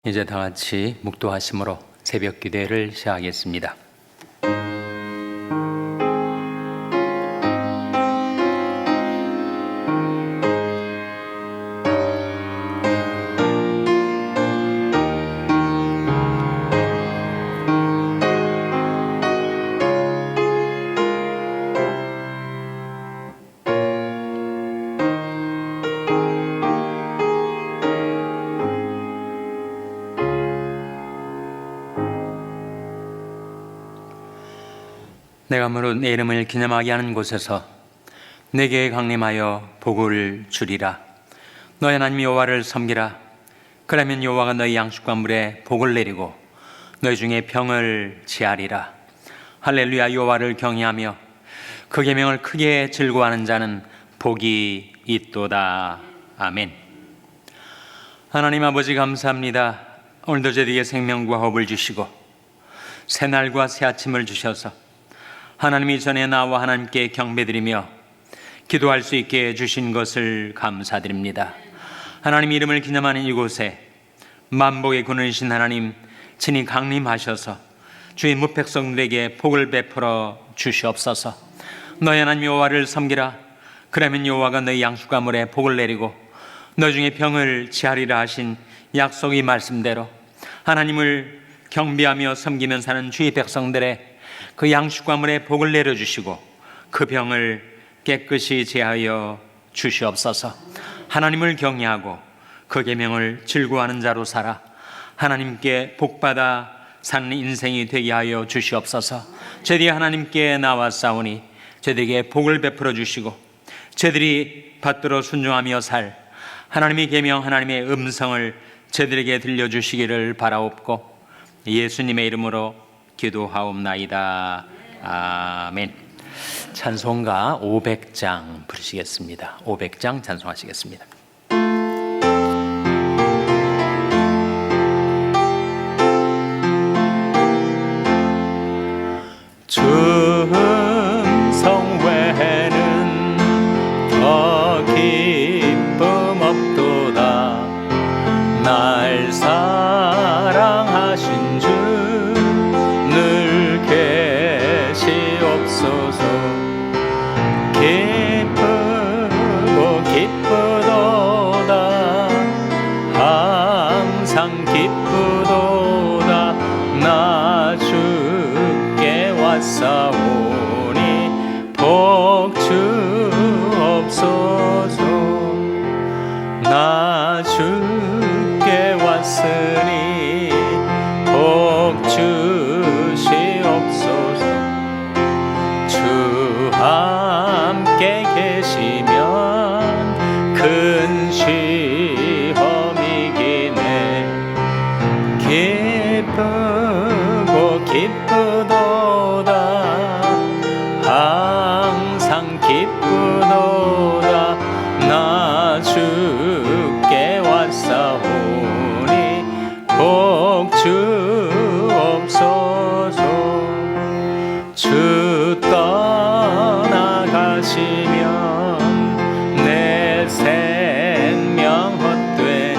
이제 다 같이 묵도하심으로 새벽 기도회를 시작하겠습니다. 내가 무릇 내 이름을 기념하게 하는 곳에서 내게 강림하여 복을 주리라. 너희 하나님 여호와를 섬기라. 그러면 여호와가 너희 양식과 물에 복을 내리고 너희 중에 병을 지하리라. 할렐루야. 여호와를 경외하며 그 계명을 크게 즐거워하는 자는 복이 있도다. 아멘. 하나님 아버지 감사합니다. 오늘도 저희에게 생명과 호흡을 주시고 새날과 새 아침을 주셔서 하나님이 전에 나와 하나님께 경배드리며 기도할 수 있게 해주신 것을 감사드립니다. 하나님 이름을 기념하는 이곳에 만복의 군원이신 하나님 친히 강림하셔서 주의 무백성들에게 복을 베풀어 주시옵소서. 너희 하나님 여호와를 섬기라. 그러면 여호와가 너희 양식과 물에 복을 내리고 너희 중에 병을 치하리라 하신 약속의 말씀대로 하나님을 경배하며 섬기며 사는 주의 백성들의 그 양식과 물에 복을 내려주시고 그 병을 깨끗이 제하여 주시옵소서. 하나님을 경외하고 그 계명을 즐거워하는 자로 살아 하나님께 복받아 사는 인생이 되게 하여 주시옵소서. 저희들이 하나님께 나왔사오니 저희들에게 복을 베풀어 주시고 저희들이 받들어 순종하며 살 하나님의 계명 하나님의 음성을 저희들에게 들려주시기를 바라옵고 예수님의 이름으로 기도하옵나이다. 아멘. 찬송가 500장 부르시겠습니다. 500장 찬송하시겠습니다. 주 음성 외에는 더 기쁨 없도다. 날 사랑하신 주 늘 계시옵소서. 기쁘고 기쁘도다. 항상 기쁘도다. 나 주께 왔사오니 복 주옵소서. 나 주께 왔으니 복 주시옵소서. 주 함께 계시면 큰 시험이기네. 기쁘고 기쁘도다. 항상 기쁘도다. 나 주께 왔사오니 복 주옵소서. 주 떠나가시면 내 생명 헛되네.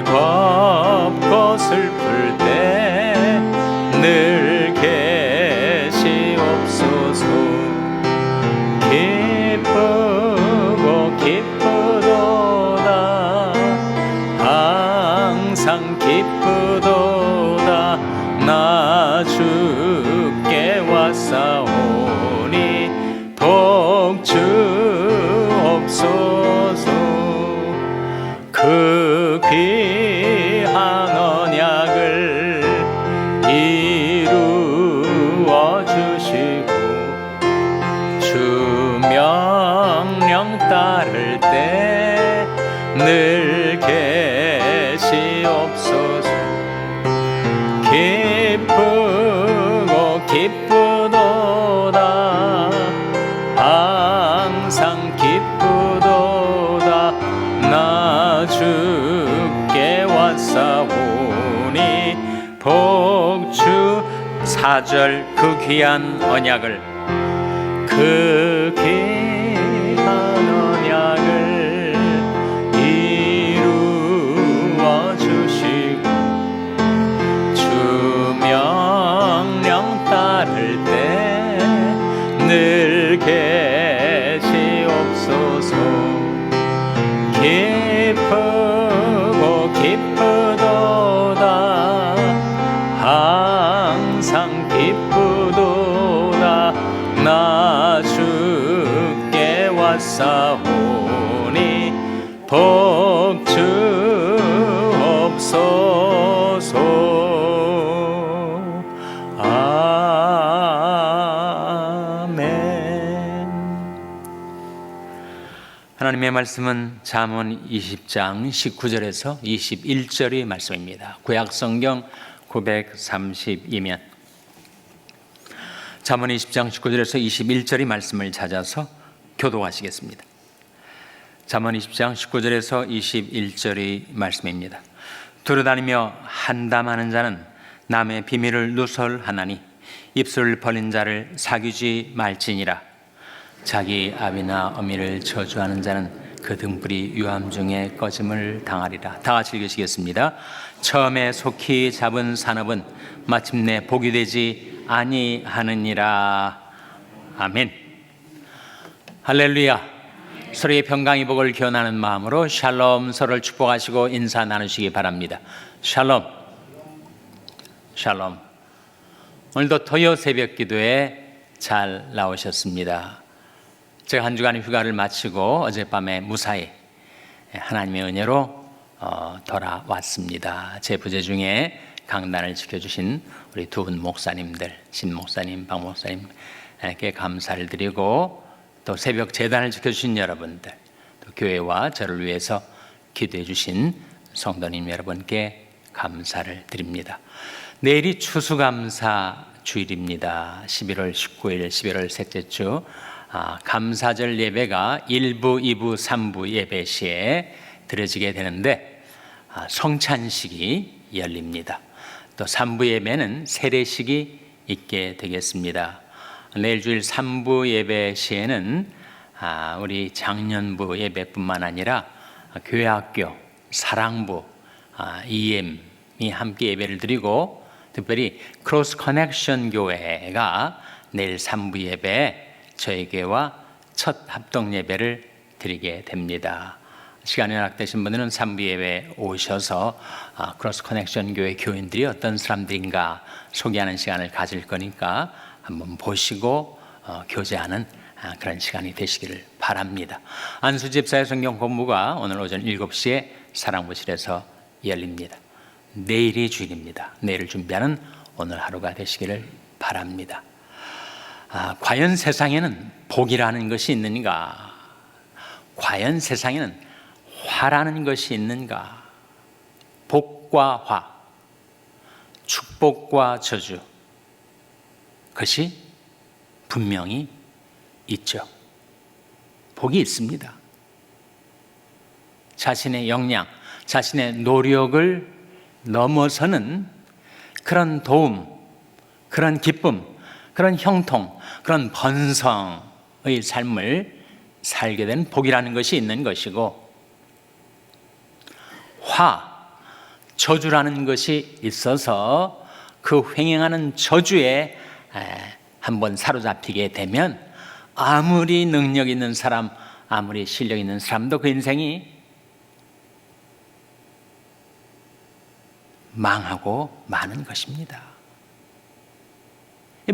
즐겁고 슬플 때 늘 계시옵소서. 기쁘고 기쁘도다. 항상 기쁘도다. 나 주께 왔사오니 복 주옵소서. 그 귀한 언약을 이루어 주시고 주 명령 따를 때 늘 계시옵소서. 기쁘고 기쁘도다. 항상 기쁘도다. 나 주께 왔사오니 복 주. 4절 그 귀한 언약을 그 귀한 언약을 이루어 구하오니 복 주옵소서. 아멘. 하나님의 말씀은 잠언 20장 19절에서 21절의 말씀입니다. 구약성경 932면 잠언 20장 19절에서 21절의 말씀을 찾아서 교독하시겠습니다. 잠언 20장 19절에서 21절의 말씀입니다. 두루다니며 한담하는 자는 남의 비밀을 누설하나니 입술을 벌린 자를 사귀지 말지니라. 자기 아비나 어미를 저주하는 자는 그 등불이 유암 중에 꺼짐을 당하리라. 다 같이 읽으시겠습니다. 처음에 속히 잡은 산업은 마침내 복이 되지 아니하느니라. 아멘. 할렐루야. 서로의 평강의 복을 기원하는 마음으로 샬롬, 서로를 축복하시고 인사 나누시기 바랍니다. 샬롬. 샬롬. 오늘도 토요 새벽 기도에 잘 나오셨습니다. 제가 한 주간의 휴가를 마치고 어젯밤에 무사히 하나님의 은혜로 돌아왔습니다. 제 부재 중에 강단을 지켜주신 우리 두 분 목사님들, 신 목사님, 박 목사님께 감사를 드리고, 또 새벽 제단을 지켜주신 여러분들, 또 교회와 저를 위해서 기도해 주신 성도님 여러분께 감사를 드립니다. 내일이 추수감사 주일입니다. 11월 19일, 11월 셋째 주 감사절 예배가 1부, 2부, 3부 예배 시에 드려지게 되는데 성찬식이 열립니다. 또 3부 예배는 세례식이 있게 되겠습니다. 내일 주일 3부 예배 시에는 우리 장년부 예배뿐만 아니라 교회학교, 사랑부, EM이 함께 예배를 드리고, 특별히 크로스 커넥션 교회가 내일 3부 예배에 저희 교회와 첫 합동 예배를 드리게 됩니다. 시간이 허락되신 분들은 3부 예배 오셔서 크로스 커넥션 교회 교인들이 어떤 사람들인가 소개하는 시간을 가질 거니까 한번 보시고 교제하는 그런 시간이 되시기를 바랍니다. 안수 집사의 성경 공부가 오늘 오전 7시에 사랑부실에서 열립니다. 내일이 주일입니다. 내일을 준비하는 오늘 하루가 되시기를 바랍니다. 과연 세상에는 복이라는 것이 있는가? 과연 세상에는 화라는 것이 있는가? 복과 화, 축복과 저주, 그것이 분명히 있죠. 복이 있습니다. 자신의 역량, 자신의 노력을 넘어서는 그런 도움, 그런 기쁨, 그런 형통, 그런 번성의 삶을 살게 된 복이라는 것이 있는 것이고, 화, 저주라는 것이 있어서 그 횡행하는 저주에 한번 사로잡히게 되면 아무리 능력 있는 사람, 아무리 실력 있는 사람도 그 인생이 망하고 마는 것입니다.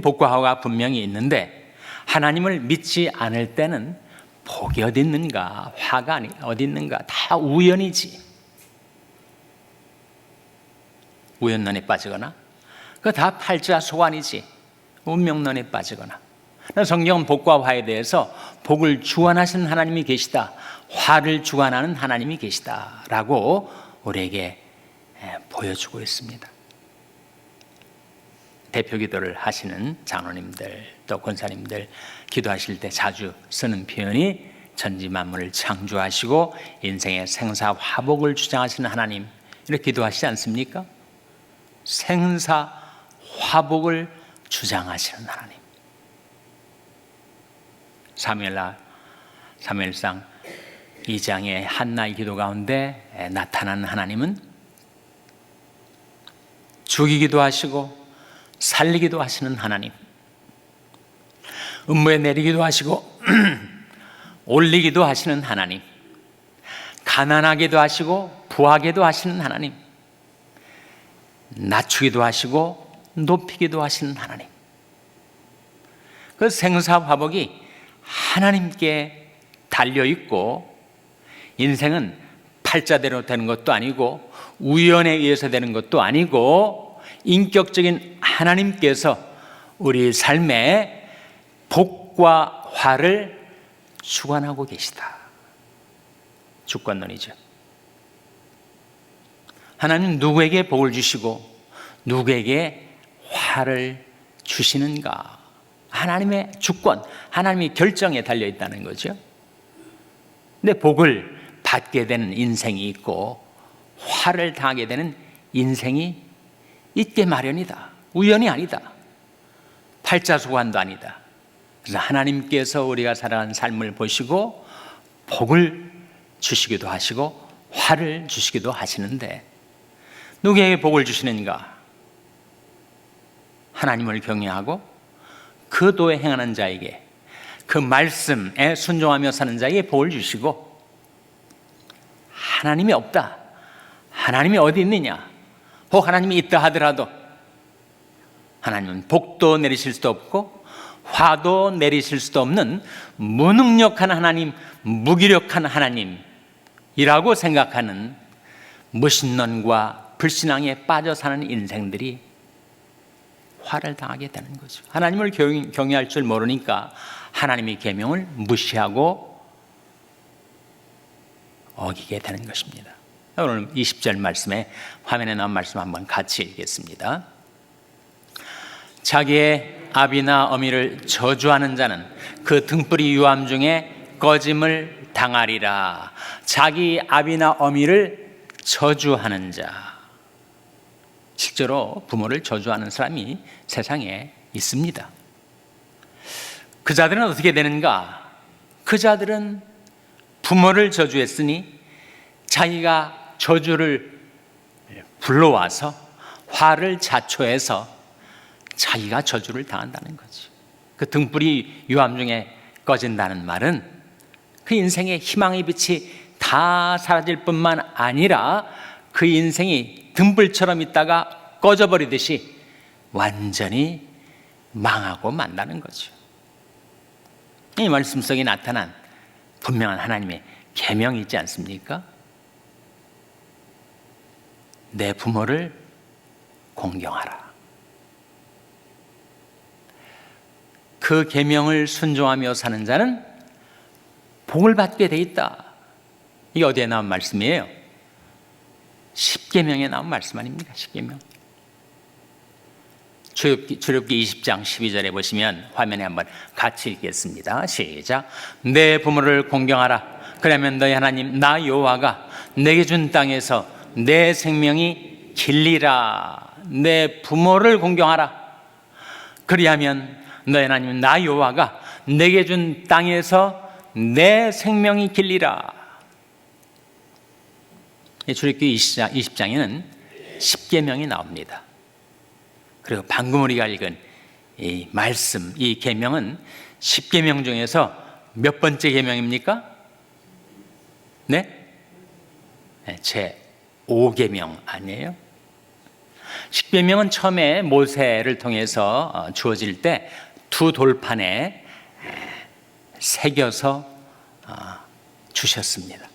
복과 화가 분명히 있는데 하나님을 믿지 않을 때는 복이 어디 있는가, 화가 어디 있는가, 다 우연이지. 우연론에 빠지거나 그거 다 팔자소관이지. 운명론에 빠지거나. 성경은 복과 화에 대해서 복을 주관하시는 하나님이 계시다, 화를 주관하는 하나님이 계시다라고 우리에게 보여주고 있습니다. 대표 기도를 하시는 장로님들, 또 권사님들 기도하실 때 자주 쓰는 표현이 천지 만물을 창조하시고 인생의 생사 화복을 주장하시는 하나님, 이렇게 기도하시지 않습니까? 생사 화복을 주장하시는 하나님. 사무엘상 2장의 한나의 기도 가운데 나타나는 하나님은 죽이기도 하시고 살리기도 하시는 하나님, 음부에 내리기도 하시고 올리기도 하시는 하나님, 가난하게도 하시고 부하게도 하시는 하나님, 낮추기도 하시고 높이기도 하시는 하나님. 그 생사화복이 하나님께 달려있고 인생은 팔자대로 되는 것도 아니고 우연에 의해서 되는 것도 아니고 인격적인 하나님께서 우리 삶에 복과 화를 주관하고 계시다. 주권론이죠. 하나님 누구에게 복을 주시고 누구에게 화를 주시는가? 하나님의 주권, 하나님의 결정에 달려있다는 거죠. 근데 복을 받게 되는 인생이 있고 화를 당하게 되는 인생이 있게 마련이다. 우연이 아니다. 팔자소관도 아니다. 그래서 하나님께서 우리가 살아가는 삶을 보시고 복을 주시기도 하시고 화를 주시기도 하시는데 누구에게 복을 주시는가? 하나님을 경외하고 그 도에 행하는 자에게, 그 말씀에 순종하며 사는 자에게 복을 주시고, 하나님이 없다, 하나님이 어디 있느냐, 혹 하나님이 있다 하더라도 하나님은 복도 내리실 수도 없고 화도 내리실 수도 없는 무능력한 하나님, 무기력한 하나님이라고 생각하는 무신론과 불신앙에 빠져 사는 인생들이 화를 당하게 되는 거죠. 하나님을 경외할 줄 모르니까 하나님의 계명을 무시하고 어기게 되는 것입니다. 오늘 20절 말씀에 화면에 나온 말씀 한번 같이 읽겠습니다. 자기의 아비나 어미를 저주하는 자는 그 등불이 유암 중에 꺼짐을 당하리라. 자기 아비나 어미를 저주하는 자, 실제로 부모를 저주하는 사람이 세상에 있습니다. 그 자들은 어떻게 되는가? 그 자들은 부모를 저주했으니 자기가 저주를 불러와서 화를 자초해서 자기가 저주를 당한다는 거지. 그 등불이 유암 중에 꺼진다는 말은 그 인생의 희망의 빛이 다 사라질 뿐만 아니라 그 인생이 등불처럼 있다가 꺼져버리듯이 완전히 망하고 만다는 거죠. 이 말씀 속에 나타난 분명한 하나님의 계명이 있지 않습니까? 내 부모를 공경하라. 그 계명을 순종하며 사는 자는 복을 받게 돼 있다. 이게 어디에 나온 말씀이에요? 십계명에 나온 말씀 아닙니까? 십계명. 출애굽기 20장 12절에 보시면 화면에 한번 같이 읽겠습니다. 시작. 내 부모를 공경하라. 그러면 너희 하나님 나 여호와가 내게 준 땅에서 내 생명이 길리라. 내 부모를 공경하라. 그리하면 너희 하나님 나 여호와가 내게 준 땅에서 내 생명이 길리라. 출애굽기 20장에는 십계명이 나옵니다. 그리고 방금 우리가 읽은 이 말씀, 이 계명은 십계명 중에서 몇 번째 계명입니까? 네? 제 5계명 아니에요? 십계명은 처음에 모세를 통해서 주어질 때 두 돌판에 새겨서 주셨습니다.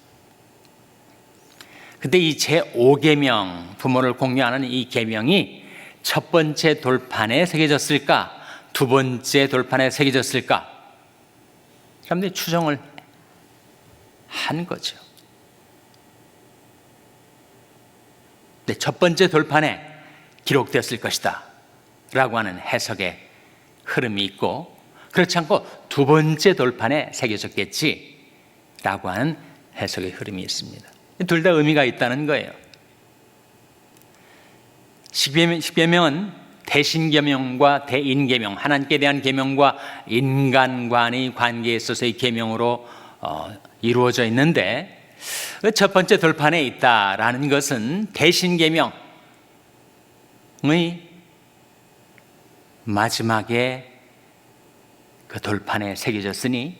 근데 이 제5계명, 부모를 공경하는 이 계명이 첫 번째 돌판에 새겨졌을까? 두 번째 돌판에 새겨졌을까? 사람들이 추정을 한 거죠. 근데 첫 번째 돌판에 기록되었을 것이다 라고 하는 해석의 흐름이 있고, 그렇지 않고 두 번째 돌판에 새겨졌겠지 라고 하는 해석의 흐름이 있습니다. 둘 다 의미가 있다는 거예요. 십계명은 대신계명과 대인계명, 하나님께 대한 계명과 인간 간의 관계에 있어서의 계명으로 이루어져 있는데, 첫 번째 돌판에 있다라는 것은 대신계명의 마지막에 그 돌판에 새겨졌으니,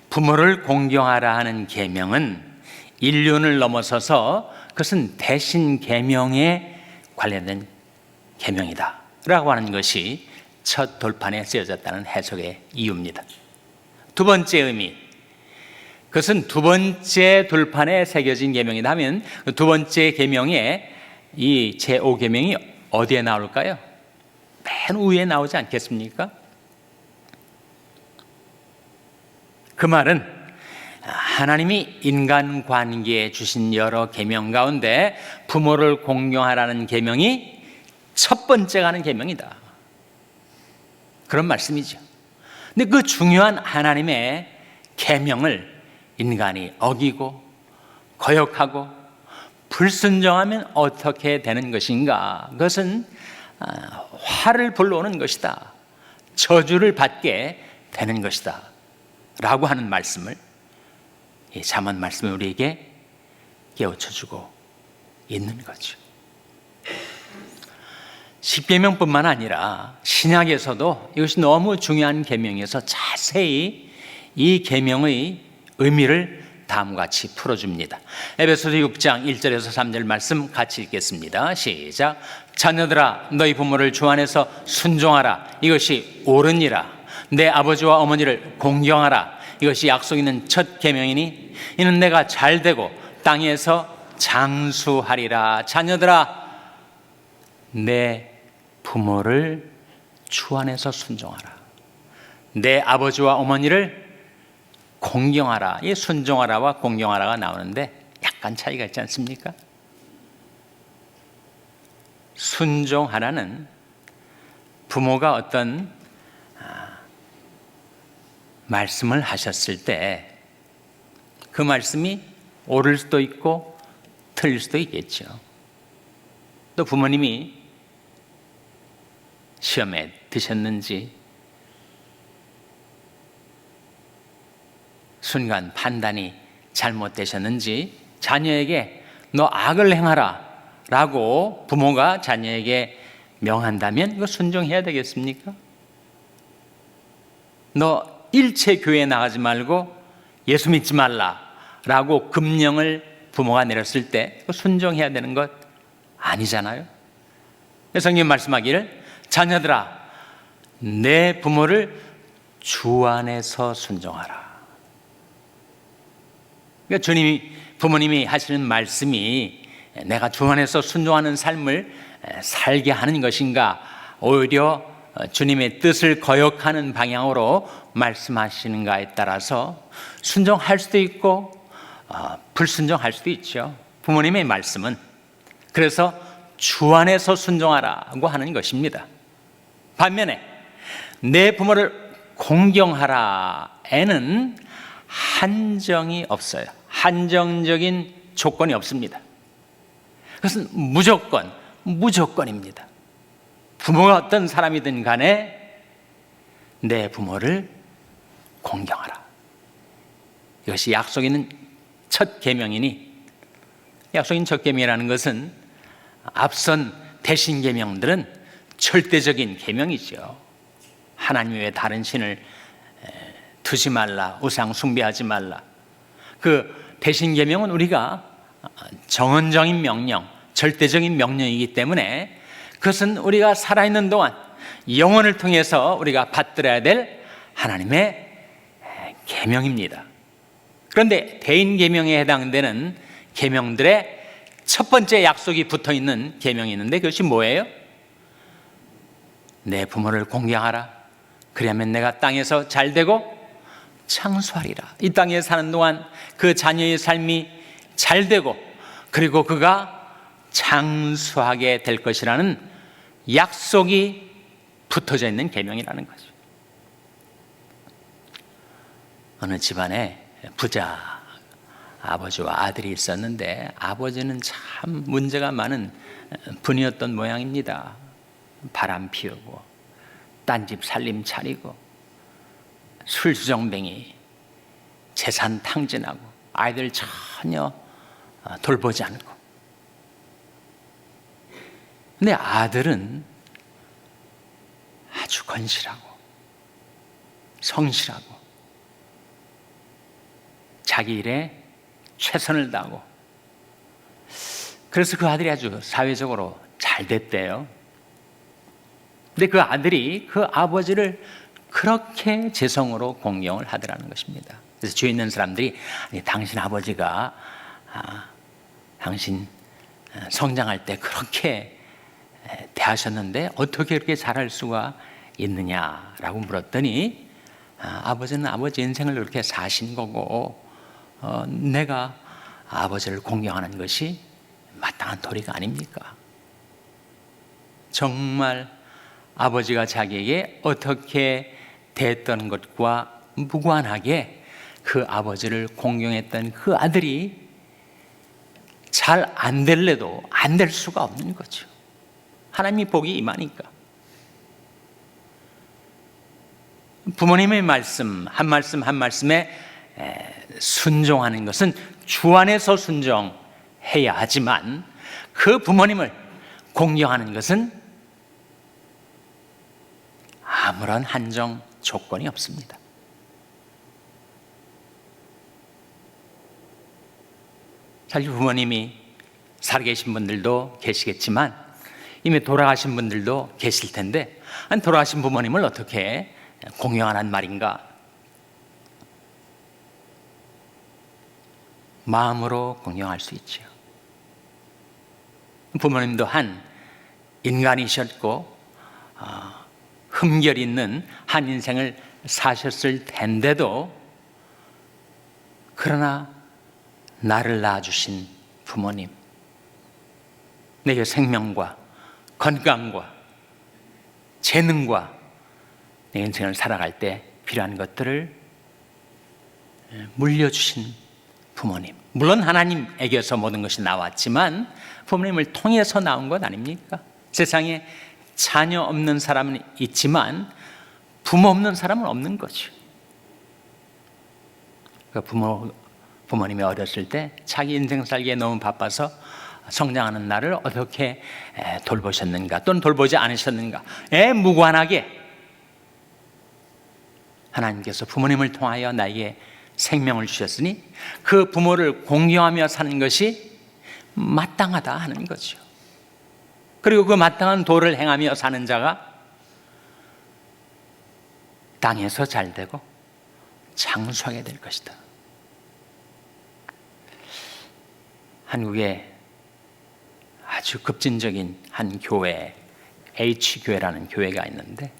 부모를 공경하라 하는 계명은 인륜을 넘어서서 그것은 대신 계명에 관련된 계명이다 라고 하는 것이 첫 돌판에 쓰여졌다는 해석의 이유입니다. 두 번째 의미, 그것은 두 번째 돌판에 새겨진 계명이다 하면 두 번째 계명에 이 제5계명이 어디에 나올까요? 맨 위에 나오지 않겠습니까? 그 말은 하나님이 인간관계에 주신 여러 계명 가운데 부모를 공경하라는 계명이 첫 번째가 하는 계명이다, 그런 말씀이죠. 근데 그 중요한 하나님의 계명을 인간이 어기고 거역하고 불순종하면 어떻게 되는 것인가? 그것은 화를 불러오는 것이다, 저주를 받게 되는 것이다 라고 하는 말씀을, 이 잠언 말씀이 우리에게 깨우쳐주고 있는 거죠. 십계명뿐만 아니라 신약에서도 이것이 너무 중요한 계명이어서 자세히 이 계명의 의미를 다음과 같이 풀어줍니다. 에베소서 6장 1절에서 3절 말씀 같이 읽겠습니다. 시작. 자녀들아 너희 부모를 주 안에서 순종하라. 이것이 옳으니라. 내 아버지와 어머니를 공경하라. 이것이 약속 있는 첫 계명이니 이는 내가 잘되고 땅에서 장수하리라. 자녀들아 내 부모를 주 안에서 순종하라. 내 아버지와 어머니를 공경하라. 이 순종하라와 공경하라가 나오는데 약간 차이가 있지 않습니까? 순종하라는 부모가 어떤 말씀을 하셨을 때 그 말씀이 옳을 수도 있고 틀릴 수도 있겠죠. 또 부모님이 시험에 드셨는지, 순간 판단이 잘못되셨는지, 자녀에게 너 악을 행하라 라고 부모가 자녀에게 명한다면 이거 순종해야 되겠습니까? 너 일체 교회에 나가지 말고 예수 믿지 말라 라고 금령을 부모가 내렸을 때 이거 순종해야 되는 것 아니잖아요. 성경 말씀하기를 자녀들아 내 부모를 주 안에서 순종하라. 그러니까 부모님이 하시는 말씀이 내가 주 안에서 순종하는 삶을 살게 하는 것인가, 오히려 주님의 뜻을 거역하는 방향으로 말씀하시는가에 따라서 순종할 수도 있고 불순종할 수도 있죠. 부모님의 말씀은 그래서 주 안에서 순종하라고 하는 것입니다. 반면에 내 부모를 공경하라에는 한정이 없어요. 한정적인 조건이 없습니다. 그것은 무조건입니다. 부모가 어떤 사람이든 간에 내 부모를 공경하라. 이것이 약속 있는 첫 계명이니, 약속 있는 첫 계명이라는 것은 앞선 대신 계명들은 절대적인 계명이죠. 하나님 외에 다른 신을 두지 말라, 우상 숭배하지 말라. 그 대신 계명은 우리가 정언적인 명령, 절대적인 명령이기 때문에 그것은 우리가 살아있는 동안 영혼을 통해서 우리가 받들어야 될 하나님의 계명입니다. 그런데 대인 계명에 해당되는 계명들의 첫 번째 약속이 붙어있는 계명이 있는데 그것이 뭐예요? 내 부모를 공경하라. 그리하면 내가 땅에서 잘되고 창수하리라. 이 땅에 사는 동안 그 자녀의 삶이 잘되고 그리고 그가 장수하게 될 것이라는 약속이 붙어져 있는 계명이라는 거죠. 어느 집안에 부자 아버지와 아들이 있었는데 아버지는 참 문제가 많은 분이었던 모양입니다. 바람 피우고 딴집 살림 차리고 술주정뱅이, 재산 탕진하고 아이들 전혀 돌보지 않고. 근데 아들은 아주 건실하고 성실하고 자기 일에 최선을 다하고, 그래서 그 아들이 아주 사회적으로 잘 됐대요. 근데 그 아들이 그 아버지를 그렇게 재성으로 공경을 하더라는 것입니다. 그래서 주위에 있는 사람들이 아니, 당신 아버지가 당신 성장할 때 그렇게 대하셨는데 어떻게 그렇게 잘할 수가 있느냐라고 물었더니 아버지는 아버지 인생을 그렇게 사신 거고 내가 아버지를 공경하는 것이 마땅한 도리가 아닙니까? 정말 아버지가 자기에게 어떻게 대했던 것과 무관하게 그 아버지를 공경했던 그 아들이 잘 안 될래도 안 될 수가 없는 거죠. 하나님이 복이 임하니까. 부모님의 말씀 한 말씀에 순종하는 것은 주 안에서 순종해야 하지만 그 부모님을 공경하는 것은 아무런 한정 조건이 없습니다. 사실 부모님이 살아계신 분들도 계시겠지만 이미 돌아가신 분들도 계실 텐데 돌아가신 부모님을 어떻게 공경하란 말인가? 마음으로 공경할 수 있죠. 부모님도 한 인간이셨고 흠결 있는 한 인생을 사셨을 텐데도 그러나 나를 낳아주신 부모님, 내게 생명과 건강과 재능과 내 인생을 살아갈 때 필요한 것들을 물려주신 부모님, 물론 하나님에게서 모든 것이 나왔지만 부모님을 통해서 나온 것 아닙니까? 세상에 자녀 없는 사람은 있지만 부모 없는 사람은 없는 거죠. 그 부모님이 어렸을 때 자기 인생 살기에 너무 바빠서 성장하는 나를 어떻게 돌보셨는가 또는 돌보지 않으셨는가 무관하게 하나님께서 부모님을 통하여 나에게 생명을 주셨으니 그 부모를 공경하며 사는 것이 마땅하다 하는 거죠. 그리고 그 마땅한 도를 행하며 사는 자가 땅에서 잘되고 장수하게 될 것이다. 한국에 아주 급진적인 한 교회, H교회라는 교회가 있는데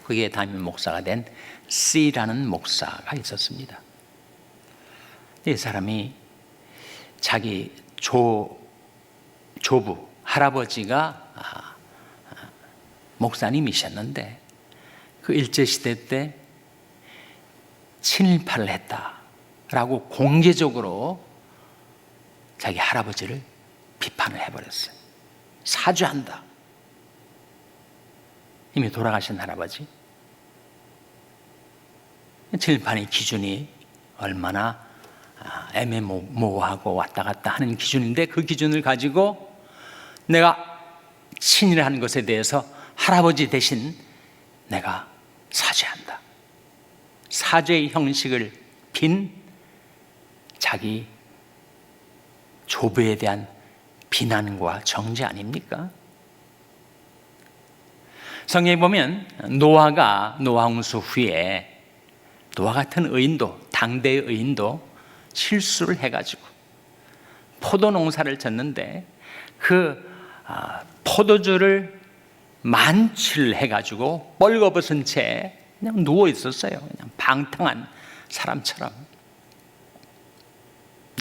거기에 담임 목사가 된 C라는 목사가 있었습니다. 이 사람이 자기 조부, 할아버지가 목사님이셨는데 그 일제시대 때 친일파를 했다라고 공개적으로 자기 할아버지를 비판을 해버렸어요. 사죄한다. 이미 돌아가신 할아버지. 친일파의 기준이 얼마나 애매모호하고 왔다 갔다 하는 기준인데 그 기준을 가지고 내가 친일한 것에 대해서 할아버지 대신 내가 사죄한다. 사죄의 형식을 빈 자기 조부에 대한 비난과 정죄 아닙니까? 성경에 보면 노아 홍수 후에 노아 같은 의인도, 당대의 의인도 실수를 해가지고 포도 농사를 졌는데 그 포도주를 만취를 해가지고 뻘거벗은 채 그냥 누워 있었어요. 그냥 방탕한 사람처럼.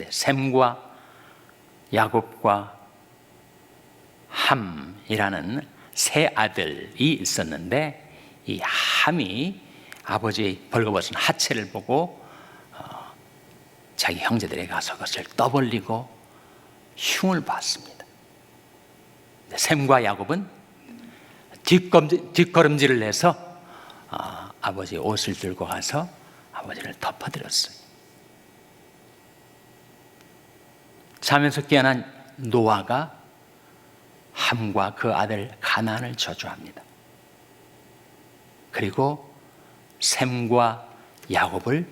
셈과 야곱과 함이라는 세 아들이 있었는데 이 함이 아버지의 벌거벗은 하체를 보고 자기 형제들에게 가서 그것을 떠벌리고 흉을 봤습니다. 셈과 야곱은 뒷걸음질을 해서 아버지의 옷을 들고 가서 아버지를 덮어드렸어요. 잠에서 깨어난 노아가 함과 그 아들 가나안을 저주합니다. 그리고 셈과 야곱을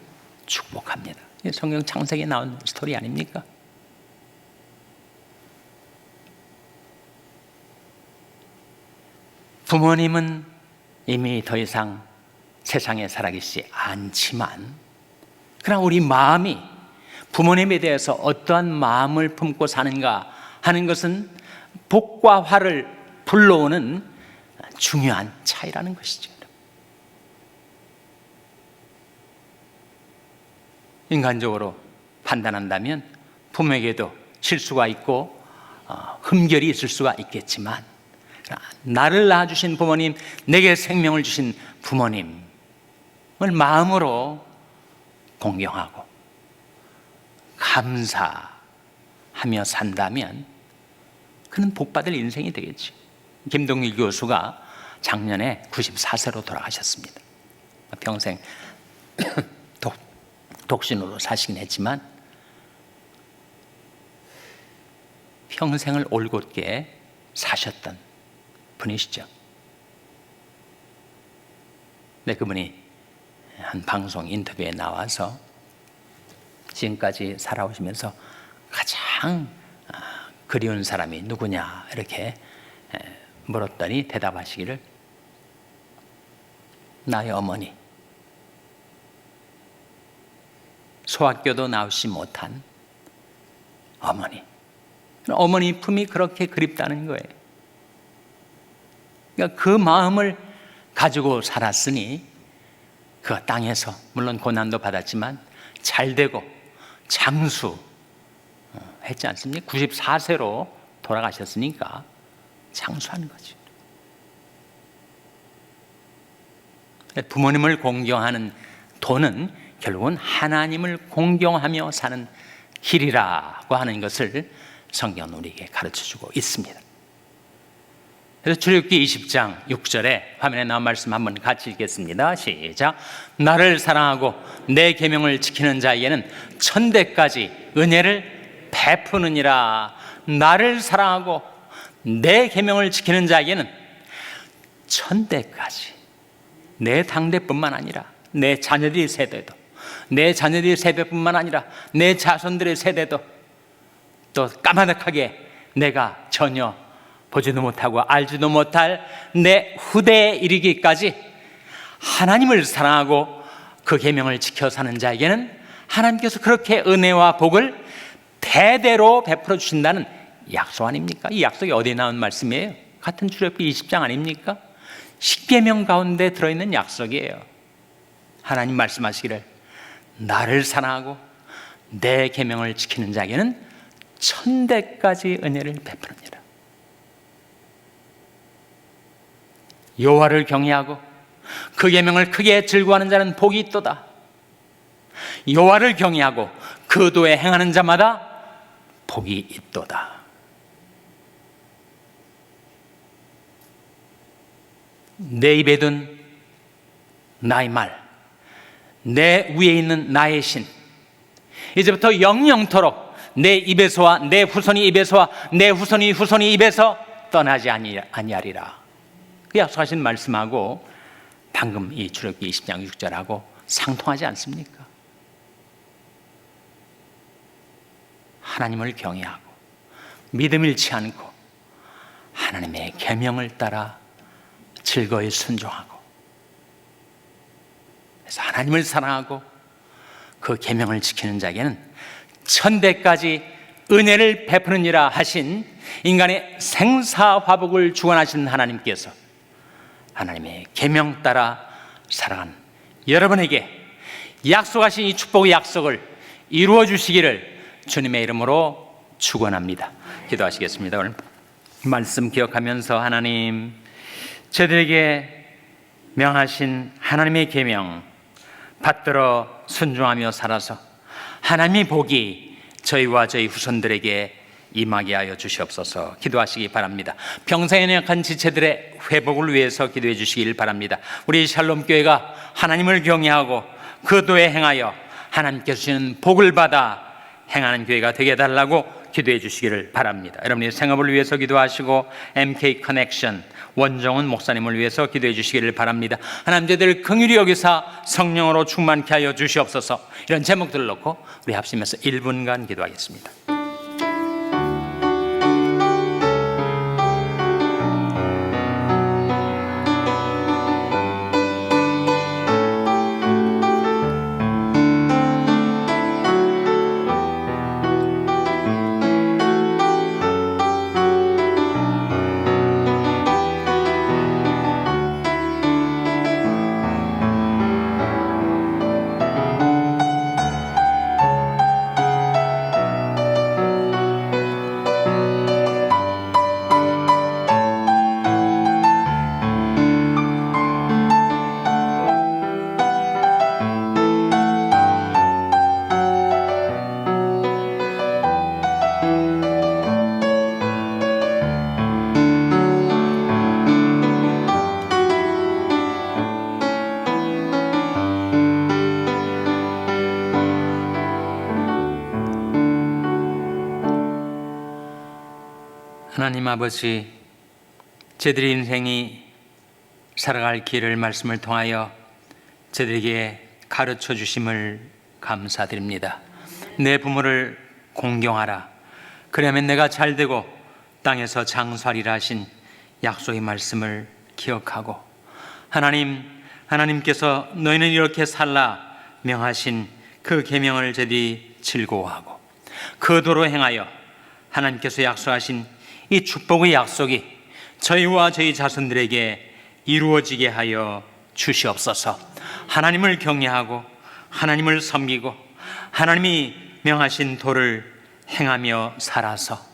축복합니다. 성경 창세기에 나온 스토리 아닙니까? 부모님은 이미 더 이상 세상에 살아계시지 않지만 그러나 우리 마음이 부모님에 대해서 어떠한 마음을 품고 사는가 하는 것은 복과 화를 불러오는 중요한 차이라는 것이죠. 인간적으로 판단한다면 부모에게도 실수가 있고 흠결이 있을 수가 있겠지만, 나를 낳아주신 부모님, 내게 생명을 주신 부모님을 마음으로 공경하고 감사하며 산다면 그는 복받을 인생이 되겠지. 김동길 교수가 작년에 94세로 돌아가셨습니다. 평생 독신으로 사시긴 했지만 평생을 올곧게 사셨던 분이시죠. 네, 그분이 한 방송 인터뷰에 나와서 지금까지 살아오시면서 가장 그리운 사람이 누구냐 이렇게 물었더니 대답하시기를, 나의 어머니, 소학교도 나오지 못한 어머니 품이 그렇게 그립다는 거예요. 그러니까 그 마음을 가지고 살았으니 그 땅에서 물론 고난도 받았지만 잘되고 장수했지 않습니까? 94세로 돌아가셨으니까 장수하는 거죠. 부모님을 공경하는 도는 결국은 하나님을 공경하며 사는 길이라고 하는 것을 성경은 우리에게 가르쳐주고 있습니다. 그래서 출애굽기 20장 6절에 화면에 나온 말씀 한번 같이 읽겠습니다. 시작. 나를 사랑하고 내 계명을 지키는 자에게는 천대까지 은혜를 베푸느니라. 나를 사랑하고 내 계명을 지키는 자에게는 천대까지, 내 당대뿐만 아니라 내 자녀들의 세대도, 내 자녀들의 세대뿐만 아니라 내 자손들의 세대도, 또 까마득하게 내가 전혀 보지도 못하고 알지도 못할 내 후대에 이르기까지 하나님을 사랑하고 그 계명을 지켜 사는 자에게는 하나님께서 그렇게 은혜와 복을 대대로 베풀어 주신다는 약속 아닙니까? 이 약속이 어디에 나온 말씀이에요? 같은 출애굽기 20장 아닙니까? 십계명 가운데 들어있는 약속이에요. 하나님 말씀하시기를, 나를 사랑하고 내 계명을 지키는 자에게는 천대까지 은혜를 베푸느니라. 여호와를 경외하고 그 계명을 크게 즐거워하는 자는 복이 있도다. 여호와를 경외하고 그 도에 행하는 자마다 복이 있도다. 내 입에 둔 나의 말, 내 위에 있는 나의 신, 이제부터 영영토록 내 입에서와 내 후손이 입에서와 내 후손이 입에서 떠나지 아니하리라. 그 약속하신 말씀하고 방금 이 출애굽기 20장 6절하고 상통하지 않습니까? 하나님을 경외하고 믿음 잃지 않고 하나님의 계명을 따라 즐거이 순종하고, 그래서 하나님을 사랑하고 그 계명을 지키는 자에게는 천대까지 은혜를 베푸느니라 하신 인간의 생사화복을 주관하시는 하나님께서 하나님의 계명 따라 살아간 여러분에게 약속하신 이 축복의 약속을 이루어 주시기를 주님의 이름으로 축원합니다. 기도하시겠습니다. 오늘 말씀 기억하면서 하나님, 저들에게 명하신 하나님의 계명 받들어 순종하며 살아서 하나님의 복이 저희와 저희 후손들에게 임하게 하여 주시옵소서. 기도하시기 바랍니다. 병상에 연약한 지체들의 회복을 위해서 기도해 주시길 바랍니다. 우리 샬롬교회가 하나님을 경외하고 그 도에 행하여 하나님께서 주시는 복을 받아 행하는 교회가 되게 해달라고 기도해 주시기를 바랍니다. 여러분의 생업을 위해서 기도하시고 MK 커넥션 원정은 목사님을 위해서 기도해 주시기를 바랍니다. 하나님, 저희들 긍휼히 여기사 성령으로 충만케 하여 주시옵소서. 이런 제목들을 놓고 우리 합심해서 1분간 기도하겠습니다. 하나님 아버지, 저희들의 인생이 살아갈 길을 말씀을 통하여 저희들에게 가르쳐 주심을 감사드립니다. 내 부모를 공경하라. 그러면 내가 잘되고 땅에서 장수하리라 하신 약속의 말씀을 기억하고, 하나님께서 너희는 이렇게 살라 명하신 그 계명을 저희들이 즐거워하고, 그 도로 행하여 하나님께서 약속하신 이 축복의 약속이 저희와 저희 자손들에게 이루어지게 하여 주시옵소서. 하나님을 경외하고 하나님을 섬기고 하나님이 명하신 도를 행하며 살아서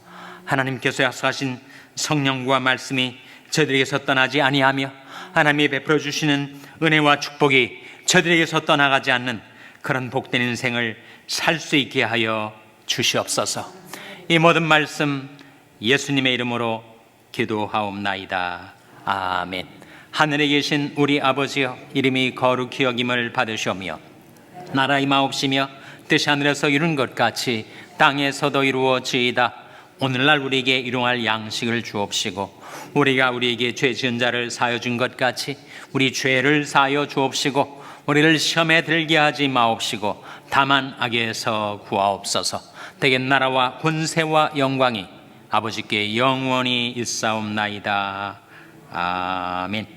하나님께서 약속하신 성령과 말씀이 저희들에게서 떠나지 아니하며 하나님이 베풀어 주시는 은혜와 축복이 저희들에게서 떠나가지 않는 그런 복된 인생을 살 수 있게 하여 주시옵소서. 이 모든 말씀 예수님의 이름으로 기도하옵나이다. 아멘. 하늘에 계신 우리 아버지여, 이름이 거룩히 여김을 받으시오며 나라의 마옵시며 뜻이 하늘에서 이룬 것 같이 땅에서도 이루어지이다. 오늘날 우리에게 일용할 양식을 주옵시고, 우리가 우리에게 죄 지은 자를 사하여 준 것 같이 우리 죄를 사하여 주옵시고, 우리를 시험에 들게 하지 마옵시고 다만 악에서 구하옵소서. 대개 나라와 권세와 영광이 아버지께 영원히 있사옵나이다. 아멘.